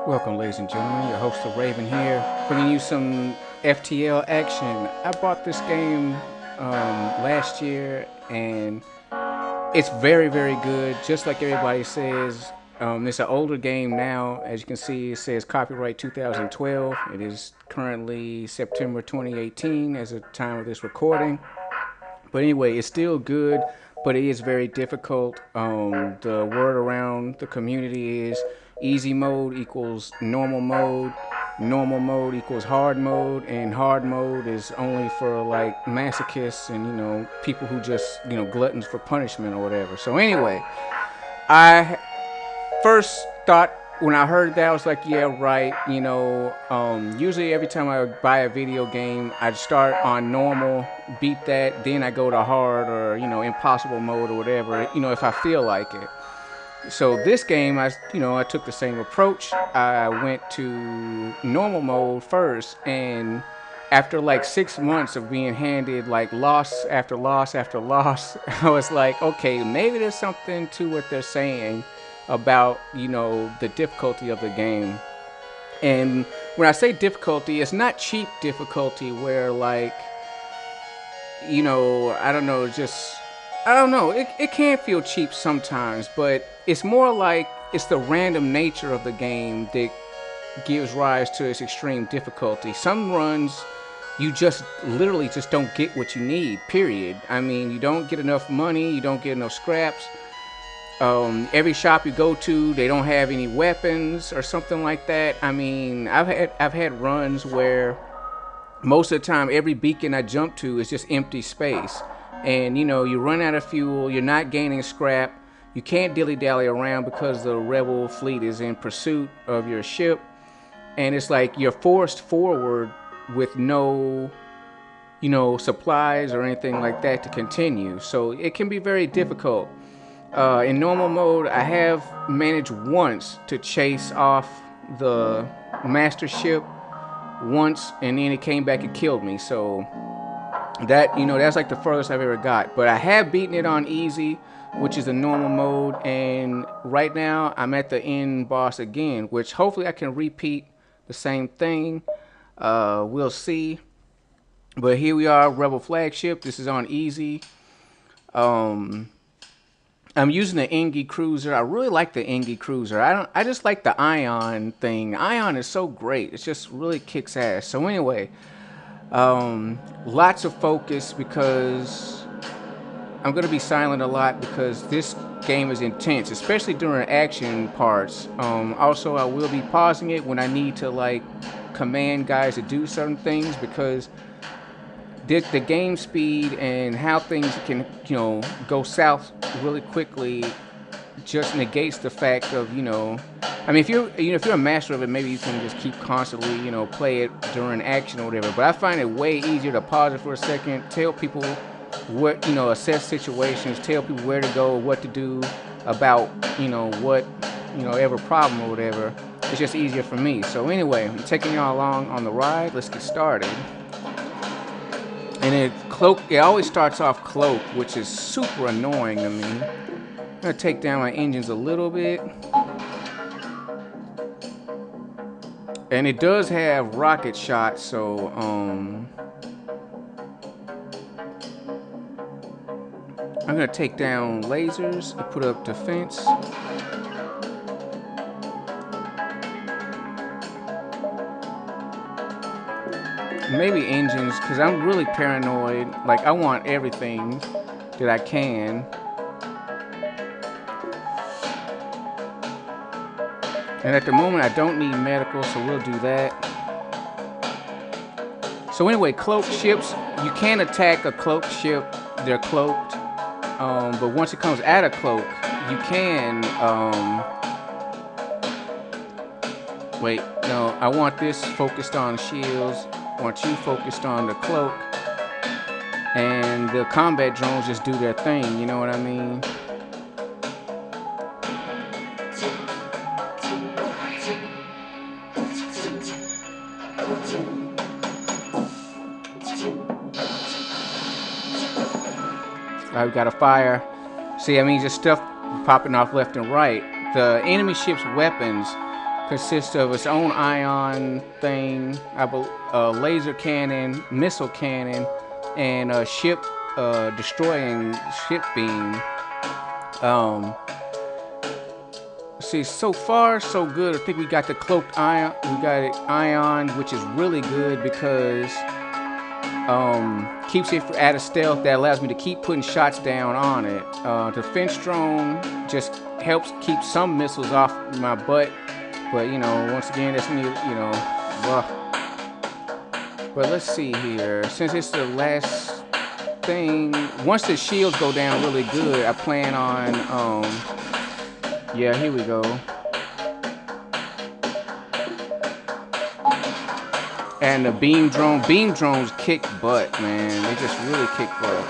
Welcome, ladies and gentlemen. Your host, the Raven here, bringing you some FTL action. I bought this game last year, and it's very, very good. Just like everybody says, it's an older game now. As you can see, it says copyright 2012. It is currently September 2018 as the time of this recording. But anyway, it's still good, but it is very difficult. The word around the community is easy mode equals normal mode equals hard mode, and hard mode is only for like masochists and people who just gluttons for punishment or whatever. So anyway, I first thought when I heard that, I was like, yeah, right. Usually every time I buy a video game, I'd start on normal, beat that, then I go to hard or, impossible mode or whatever, if I feel like it. So this game, I took the same approach. I went to normal mode first, and after like 6 months of being handed like loss after loss after loss, I was like, okay, maybe there's something to what they're saying about the difficulty of the game. And when I say difficulty, it's not cheap difficulty where like I don't know, just I don't know, it can feel cheap sometimes, but it's more like it's the random nature of the game that gives rise to its extreme difficulty. Some runs you just literally just don't get what you need, period. I mean, you don't get enough money, you don't get enough scraps. Every shop you go to, they don't have any weapons or something like that. I mean, I've had runs where most of the time every beacon I jump to is just empty space, and you run out of fuel, you're not gaining scrap, you can't dilly-dally around because the rebel fleet is in pursuit of your ship, and it's like you're forced forward with no supplies or anything like that to continue. So it can be very difficult. In normal mode, I have managed once to chase off the master ship once, and then it came back and killed me. So that's like the furthest I've ever got. But I have beaten it on easy, which is the normal mode, and right now I'm at the end boss again, which hopefully I can repeat the same thing. We'll see. But here we are, Rebel Flagship. This is on easy. I'm using the Engi Cruiser. I really like the Engi Cruiser. I just like the Ion thing. Ion is so great. It just really kicks ass. So anyway, lots of focus because I'm gonna be silent a lot because this game is intense, especially during action parts. Also, I will be pausing it when I need to like command guys to do certain things because the game speed and how things can go south really quickly just negates the fact of I mean, if you're a master of it, maybe you can just keep constantly play it during action or whatever, but I find it way easier to pause it for a second, tell people what assess situations, tell people where to go, what to do about what ever problem or whatever. It's just easier for me. So anyway, I'm taking y'all along on the ride. Let's get started. And it always starts off cloak, which is super annoying to me. I'm gonna take down my engines a little bit. And it does have rocket shots, so I'm gonna take down lasers and put up defense. Maybe engines, because I'm really paranoid. Like, I want everything that I can. And at the moment, I don't need medical, so we'll do that. So anyway, cloaked ships, you can attack a cloaked ship. They're cloaked. But once it comes out of cloak, you can... wait, no, I want this focused on shields. I want you focused on the cloak, and the combat drones just do their thing, you know what I mean? I've got a fire. See, I mean, just stuff popping off left and right. The enemy ship's weapons, consists of its own ion thing, laser cannon, missile cannon, and a ship destroying ship beam. Um, See, so far so good. I think we got the cloaked ion. We got it ion, which is really good because keeps it at a stealth that allows me to keep putting shots down on it. The fence drone just helps keep some missiles off my butt, but you know, once again, that's me. You know, but let's see here. Since it's the last thing, once the shields go down really good, I plan on yeah, here we go. And the beam drones kick butt, man. They just really kick butt.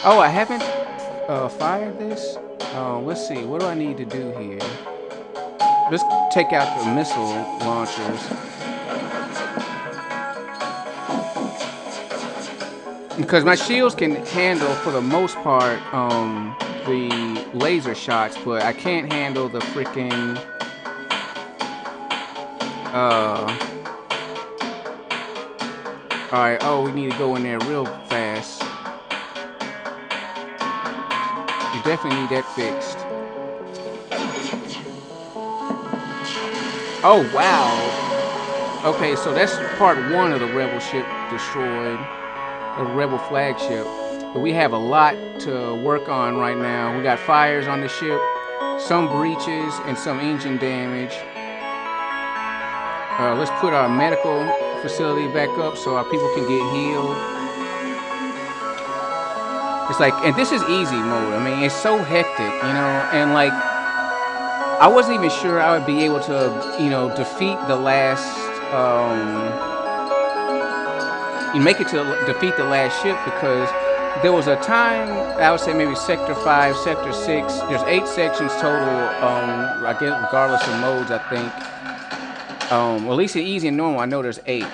Oh, I haven't fired this? Let's see, what do I need to do here? Let's take out the missile launchers. Because my shields can handle, for the most part, the laser shots, but I can't handle the freaking, alright, oh, we need to go in there real fast. You definitely need that fixed. Oh, wow. Okay, so that's part one of the rebel ship destroyed. A rebel flagship, but we have a lot to work on right now. We got fires on the ship, some breaches, and some engine damage. Let's put our medical facility back up so our people can get healed. It's like, and this is easy mode. I mean, it's so hectic, you know, and like, I wasn't even sure I would be able to, you know, defeat the last, you make it to defeat the last ship, because there was a time, I would say maybe Sector 5, Sector 6, there's 8 sections total, I guess regardless of modes, I think. Well, at least in easy and normal, I know there's 8.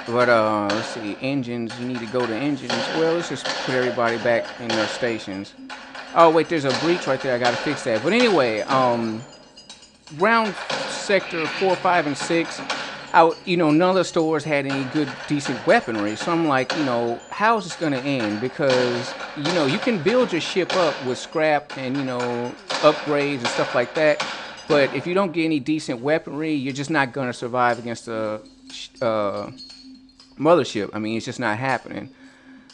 But, let's see, engines, you need to go to engines. Well, let's just put everybody back in their stations. Oh, wait, there's a breach right there, I gotta fix that. But anyway, round Sector 4, 5, and 6, you know, none of the stores had any good, decent weaponry. So I'm like, you know, how is this going to end? Because, you know, you can build your ship up with scrap and, you know, upgrades and stuff like that. But if you don't get any decent weaponry, you're just not going to survive against a mothership. I mean, it's just not happening.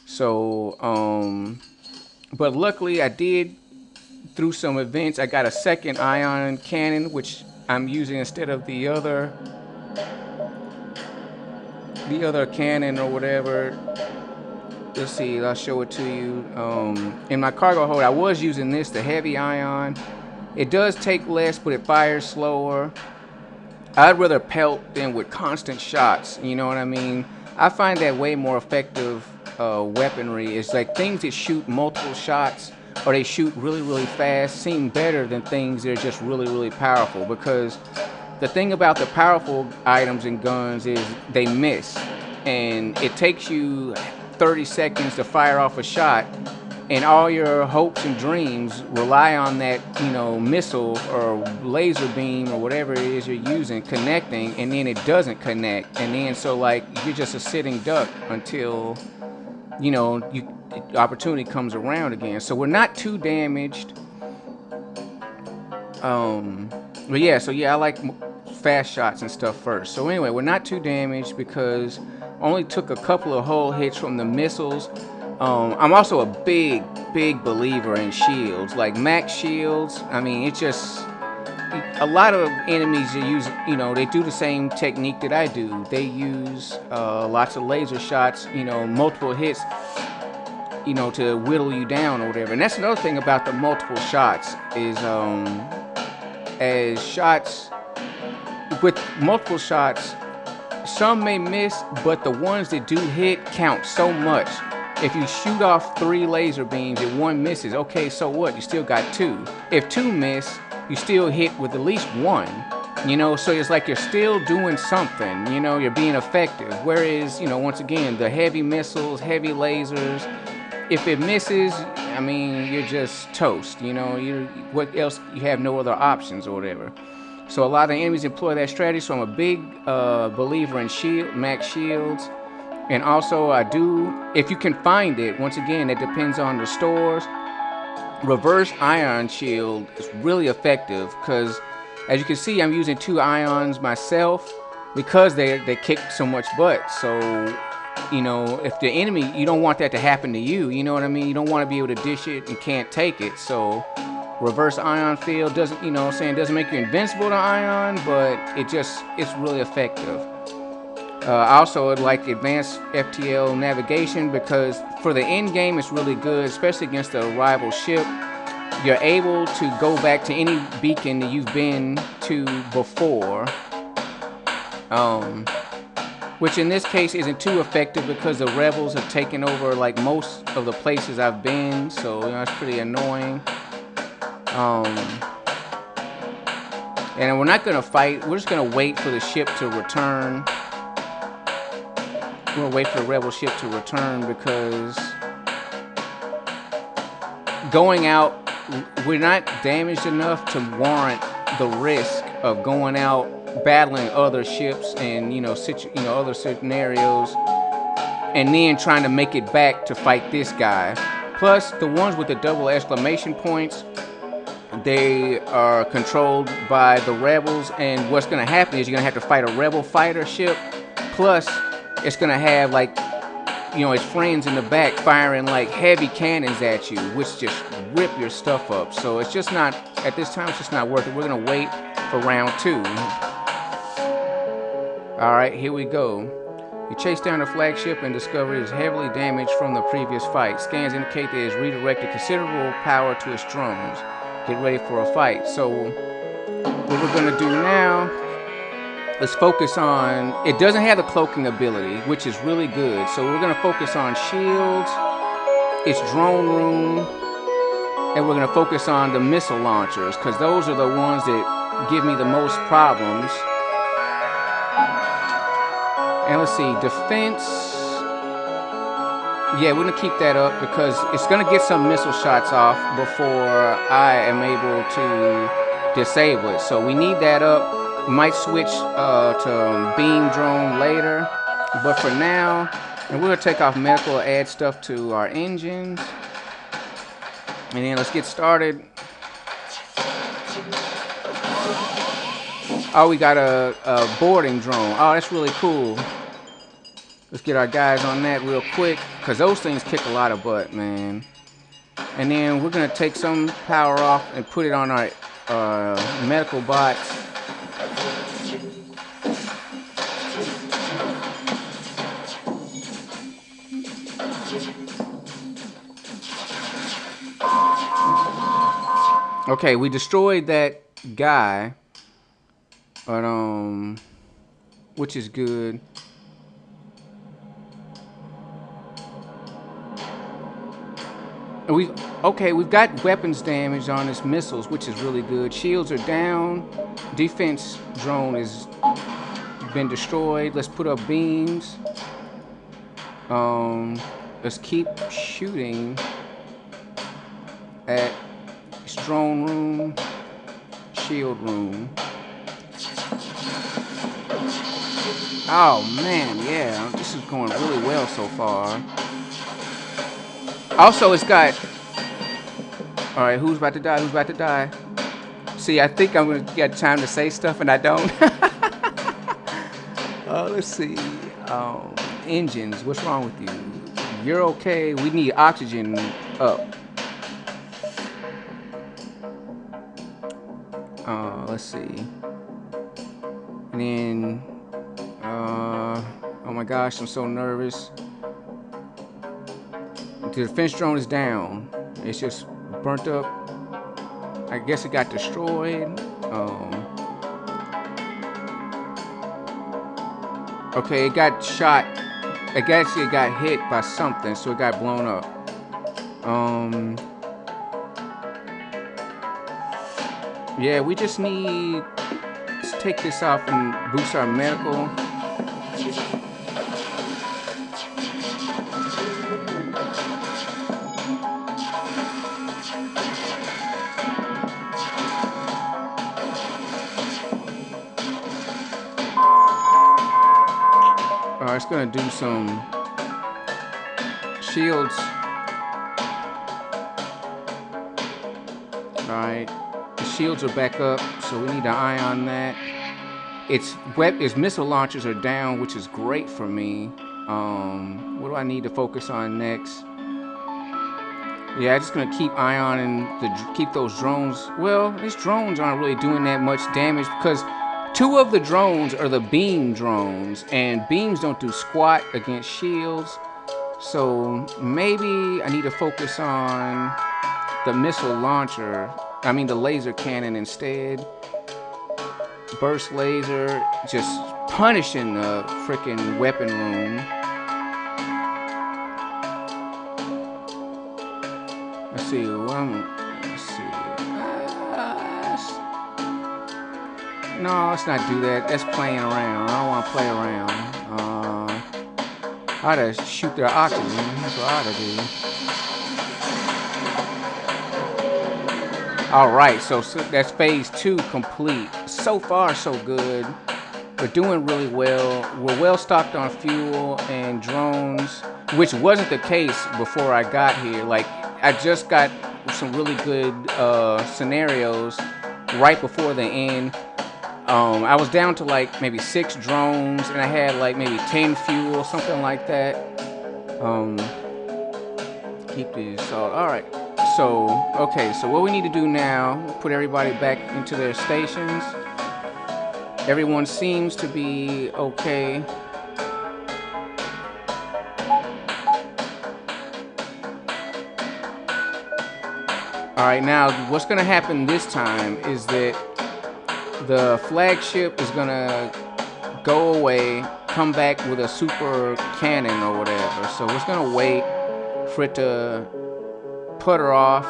So, but luckily I did, through some events, I got a second ion cannon, which I'm using instead of the other cannon or whatever. Let's see, I'll show it to you. In my cargo hold, I was using this, the heavy ion. It does take less, but it fires slower. I'd rather pelt than with constant shots, you know what I mean? I find that way more effective weaponry. It's like things that shoot multiple shots, or they shoot really, really fast, seem better than things that are just really, really powerful, because the thing about the powerful items and guns is they miss, and it takes you 30 seconds to fire off a shot, and all your hopes and dreams rely on that, you know, missile or laser beam or whatever it is you're using connecting, and then it doesn't connect, and then so like you're just a sitting duck until, you know, opportunity comes around again. So we're not too damaged. But yeah, so yeah, I like fast shots and stuff first. So anyway, we're not too damaged because only took a couple of hull hits from the missiles. I'm also a big believer in shields, like max shields. I mean, it's just, a lot of enemies use, you know, they do the same technique that I do. They use lots of laser shots, you know, multiple hits, you know, to whittle you down or whatever. And that's another thing about the multiple shots is, as shots, with multiple shots, some may miss, but the ones that do hit count so much. If you shoot off 3 laser beams and 1 misses, okay, so what? You still got 2. If 2 miss, you still hit with at least 1. You know, so it's like you're still doing something, you know, you're being effective. Whereas, you know, once again, the heavy missiles, heavy lasers, if it misses, I mean, you're just toast, you know, what else, you have no other options or whatever. So a lot of enemies employ that strategy, so I'm a big believer in max shields. And also I do, if you can find it, once again, it depends on the stores. Reverse ion shield is really effective because, as you can see, I'm using 2 ions myself because they kick so much butt. So, you know, if the enemy, you don't want that to happen to you. You know what I mean? You don't want to be able to dish it and can't take it. So, reverse ion field doesn't, you know what I'm saying, doesn't make you invincible to ion, but it's really effective. I also would like advanced FTL navigation because for the end game it's really good, especially against a rival ship. You're able to go back to any beacon that you've been to before, which in this case isn't too effective because the rebels have taken over like most of the places I've been, so you know, it's pretty annoying. And we're not gonna fight, we're just gonna wait for the ship to return. We're gonna wait for the rebel ship to return because going out, we're not damaged enough to warrant the risk of going out battling other ships and other scenarios, and then trying to make it back to fight this guy. Plus, the ones with the double exclamation points, they are controlled by the rebels, and what's gonna happen is you're gonna have to fight a rebel fighter ship. Plus, it's gonna have like, you know, its friends in the back firing like heavy cannons at you, which just rip your stuff up. So it's just not, at this time, it's just not worth it. We're gonna wait for round 2. All right, here we go. You chase down the flagship and discover it is heavily damaged from the previous fight. Scans indicate that it has redirected considerable power to its drones. Get ready for a fight. So what we're gonna do now, let's focus on, it doesn't have the cloaking ability, which is really good. So we're gonna focus on shields, its drone room, and we're gonna focus on the missile launchers, because those are the ones that give me the most problems. And let's see, defense. Yeah, we're gonna keep that up because it's gonna get some missile shots off before I am able to disable it. So we need that up. We might switch to beam drone later, but for now, and we're gonna take off medical, add stuff to our engines, and then let's get started. Oh, we got a boarding drone. Oh, that's really cool. Let's get our guys on that real quick, because those things kick a lot of butt, man. And then we're gonna take some power off and put it on our medical bots. Okay, we destroyed that guy, but which is good. We've got weapons damage on his missiles, which is really good. Shields are down. Defense drone has been destroyed. Let's put up beams. Let's keep shooting at drone room, shield room. Oh man, yeah, this is going really well so far. Also, it's got, all right, who's about to die? Who's about to die? See, I think I'm gonna get time to say stuff and I don't. Let's see. Engines, what's wrong with you? You're okay. We need oxygen up. Let's see. And then, oh my gosh, I'm so nervous. The defense drone is down. It's just burnt up. I guess it got destroyed. Okay, it got shot. I guess it got hit by something, so it got blown up. Yeah, we just need take this off and boost our medical. Alright, it's gonna do some shields. Alright, the shields are back up, so we need to ion that. Its missile launchers are down, which is great for me. What do I need to focus on next? Yeah, I'm just gonna keep ioning keep those drones. Well, these drones aren't really doing that much damage because 2 of the drones are the beam drones, and beams don't do squat against shields. So maybe I need to focus on the missile launcher. I mean the laser cannon instead. Burst laser, just punishing the freaking weapon room. Let's see. Let's see. No, let's not do that. That's playing around. I don't want to play around. I ought to shoot their oxygen. That's what I ought to do. Alright, so that's phase 2 complete. So far, so good. We're doing really well. We're well stocked on fuel and drones, which wasn't the case before I got here. Like, I just got some really good scenarios right before the end. I was down to like maybe 6 drones, and I had like maybe 10 fuel, something like that. Keep these salt. All right. So, okay. So what we need to do now, put everybody back into their stations. Everyone seems to be okay. All right. Now, what's going to happen this time is that the flagship is gonna go away, come back with a super cannon or whatever. So we're gonna wait for it to putter off.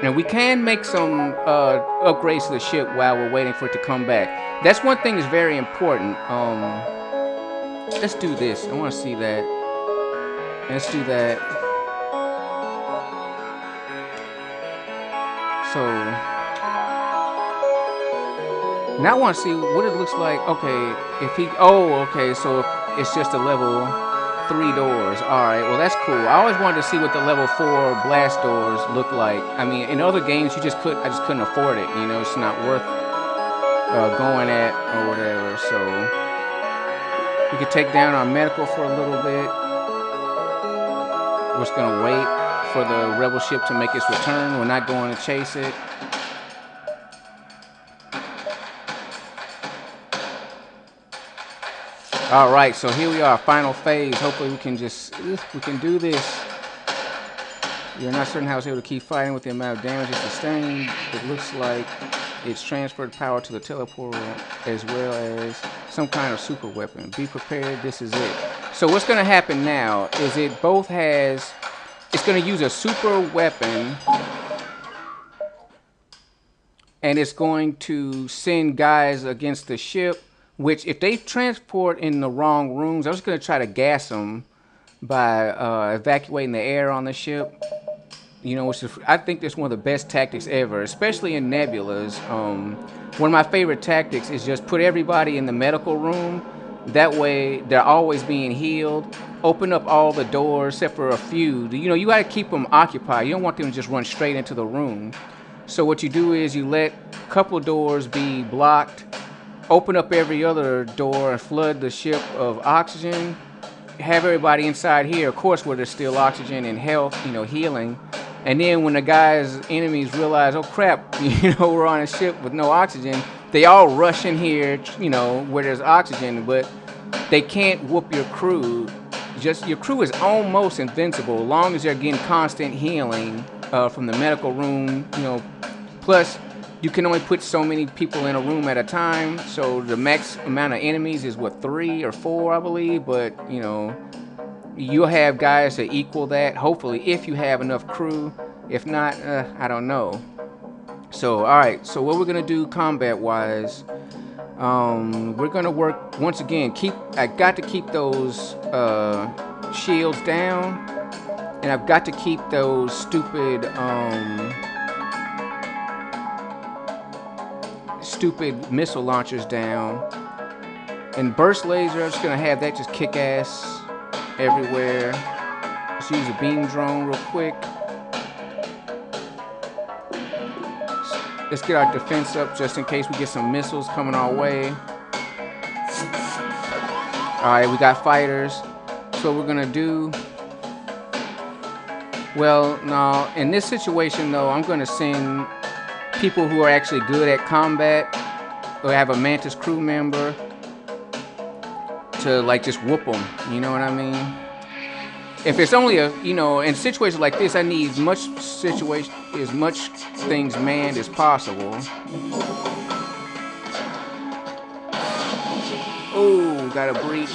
And we can make some upgrades to the ship while we're waiting for it to come back. That's one thing that's very important. Let's do this. I want to see that. Let's do that. So now I want to see what it looks like. Okay, if he... Oh, okay, so it's just a level 3 doors. Alright, well that's cool. I always wanted to see what the level 4 blast doors look like. I mean, in other games, I just couldn't afford it. You know, it's not worth going at or whatever. So, we could take down our medical for a little bit. We're just going to wait for the rebel ship to make its return. We're not going to chase it. All right, so here we are, final phase. Hopefully we can do this. You're not certain how it's able to keep fighting with the amount of damage it sustained. It looks like it's transferred power to the teleporter as well as some kind of super weapon. Be prepared, this is it. So what's gonna happen now is it's gonna use a super weapon, and it's going to send guys against the ship, which if they transport in the wrong rooms, I'm just going to try to gas them by evacuating the air on the ship. You know, I think that's one of the best tactics ever, especially in nebulas. One of my favorite tactics is just put everybody in the medical room. That way, they're always being healed. Open up all the doors except for a few. You know, you got to keep them occupied. You don't want them to just run straight into the room. So what you do is you let a couple doors be blocked. Open up every other door and flood the ship of oxygen. Have everybody inside here, of course, where there's still oxygen and health, you know, healing. And then when the enemies realize, oh crap, you know, we're on a ship with no oxygen, they all rush in here, you know, where there's oxygen, but they can't whoop your crew. Just your crew is almost invincible, as long as they're getting constant healing from the medical room, you know. Plus, you can only put so many people in a room at a time, so the max amount of enemies is what, 3 or 4, I believe. But you know, you'll have guys to equal that, hopefully, if you have enough crew. If not, I don't know. So, all right. So what we're gonna do combat-wise? We're gonna work once again. I got to keep those shields down, and I've got to keep those stupid missile launchers down. And burst laser, I'm just gonna have that just kick ass everywhere. Let's use a beam drone real quick. Let's get our defense up just in case we get some missiles coming our way. Alright, we got fighters. So what we're gonna do. Well, no, in this situation though, I'm gonna send people who are actually good at combat, or have a Mantis crew member to like just whoop them. You know what I mean? If it's only in situations like this, I need as much things manned as possible. Oh, got a breach.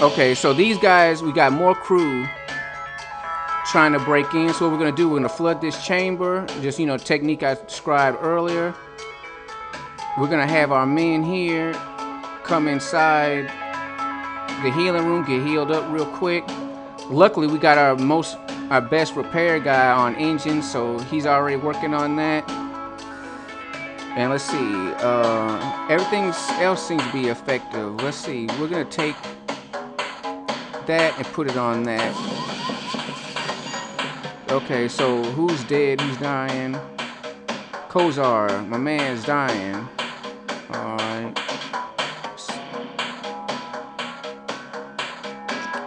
Okay, so these guys, we got more crew trying to break in. So what we're gonna do, we're gonna flood this chamber. Just, technique I described earlier. We're gonna have our men here come inside the healing room, get healed up real quick. Luckily, we got our best repair guy on engines, so he's already working on that. And let's see, everything else seems to be effective. Let's see, we're gonna take that and put it on that. Okay, so who's dead? Who's dying? Kozar, my man's dying. Alright.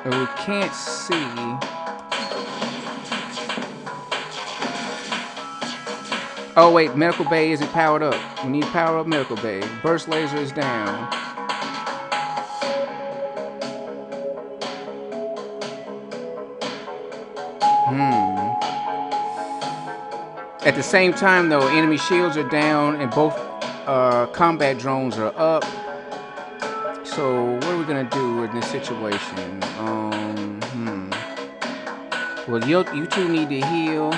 And we can't see. Oh wait, medical bay isn't powered up. We need to power up medical bay. Burst laser is down. At the same time though, enemy shields are down and both combat drones are up. So what are we gonna do in this situation? Well, you two need to heal.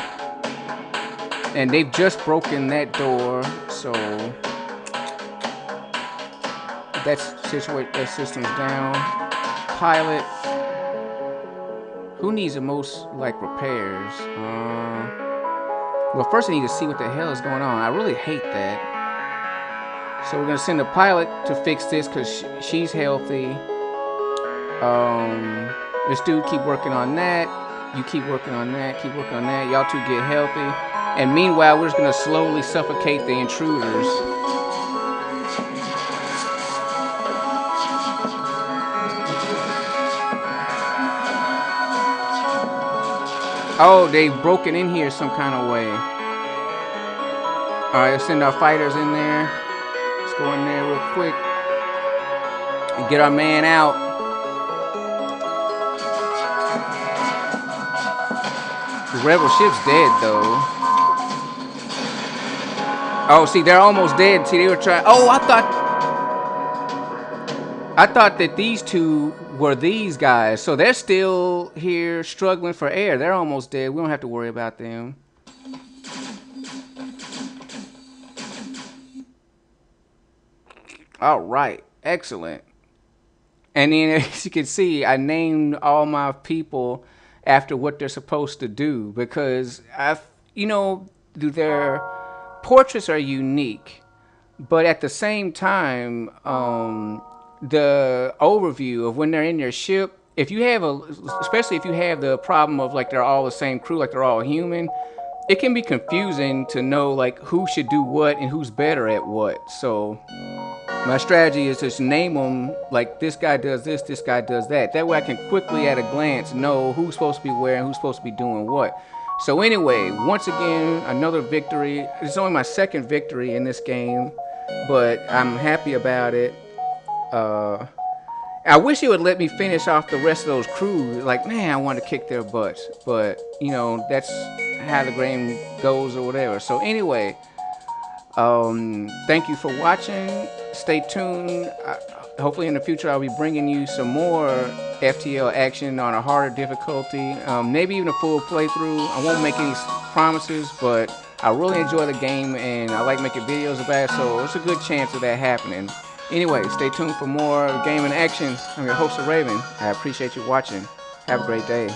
And they've just broken that door, so that system's down. Pilot. Who needs the most repairs? Well, first I need to see what the hell is going on. I really hate that. So we're gonna send a pilot to fix this because she's healthy. This dude keep working on that. You keep working on that. Keep working on that. Y'all two get healthy. And meanwhile, we're just gonna slowly suffocate the intruders. Oh, they've broken in here some kind of way. Alright, let's send our fighters in there. Let's go in there real quick and get our man out. The rebel ship's dead though. Oh, see, they're almost dead. See, they were trying. Oh, I thought that these two were these guys. So they're still here struggling for air. They're almost dead. We don't have to worry about them. All right. Excellent. And then, as you can see, I named all my people after what they're supposed to do because their portraits are unique, but at the same time, the overview of when they're in their ship, especially if you have the problem of they're all the same crew, they're all human, it can be confusing to know who should do what and who's better at what. So my strategy is to just name them this guy does this guy does that. That way I can quickly at a glance know who's supposed to be where and who's supposed to be doing what. So anyway, once again, another victory. It's only my second victory in this game, but I'm happy about it. I wish it would let me finish off the rest of those crews. Man, I want to kick their butts. But, that's how the game goes or whatever. So anyway, thank you for watching. Stay tuned. Hopefully in the future I'll be bringing you some more FTL action on a harder difficulty, maybe even a full playthrough. I won't make any promises, but I really enjoy the game and I like making videos about it, so it's a good chance of that happening. Anyway, stay tuned for more game and action. I'm your host, Raven. I appreciate you watching. Have a great day.